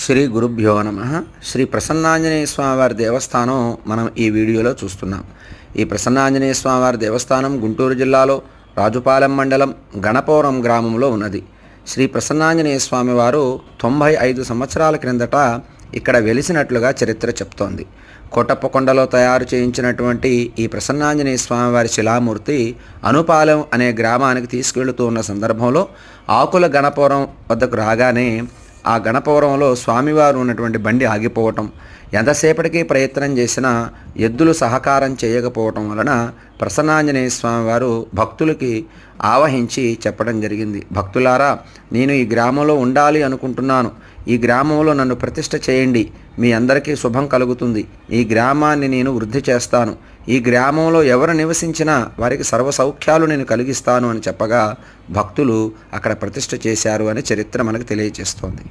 శ్రీ గురుభ్యో నమ. శ్రీ ప్రసన్నాంజనేయ స్వామివారి దేవస్థానం మనం ఈ వీడియోలో చూస్తున్నాం. ఈ ప్రసన్నాంజనేయ స్వామివారి దేవస్థానం గుంటూరు జిల్లాలో రాజుపాలెం మండలం గణపవరం గ్రామంలో ఉన్నది. శ్రీ ప్రసన్నాంజనేయ స్వామివారు 95 సంవత్సరాల క్రిందట ఇక్కడ వెలిసినట్లుగా చరిత్ర చెప్తోంది. కోటప్పకొండలో తయారు చేయించినటువంటి ఈ ప్రసన్నాంజనేయ స్వామివారి శిలామూర్తి అనుపాలెం అనే గ్రామానికి తీసుకెళ్తూ ఉన్న సందర్భంలో ఆకుల గణపవరం వద్దకు రాగానే ఆ గణపవరంలో స్వామివారు ఉన్నటువంటి బండి ఆగిపోవటం, ఎంతసేపటికి ప్రయత్నం చేసినా ఎద్దులు సహకారం చేయకపోవటం వలన ప్రసన్నాంజనేయ స్వామివారు భక్తులకి ఆవహించి చెప్పడం జరిగింది. భక్తులారా, నేను ఈ గ్రామంలో ఉండాలి అనుకుంటున్నాను. ఈ గ్రామంలో నన్ను ప్రతిష్ఠ చేయండి. మీ అందరికీ శుభం కలుగుతుంది. ఈ గ్రామాన్ని నేను వృద్ధి చేస్తాను. ఈ గ్రామంలో ఎవరు నివసించినా వారికి సర్వ సౌఖ్యాలు నేను కలిగిస్తాను అని చెప్పగా భక్తులు అక్కడ ప్రతిష్ఠ చేశారు అని చరిత్ర మనకు తెలియజేస్తోంది.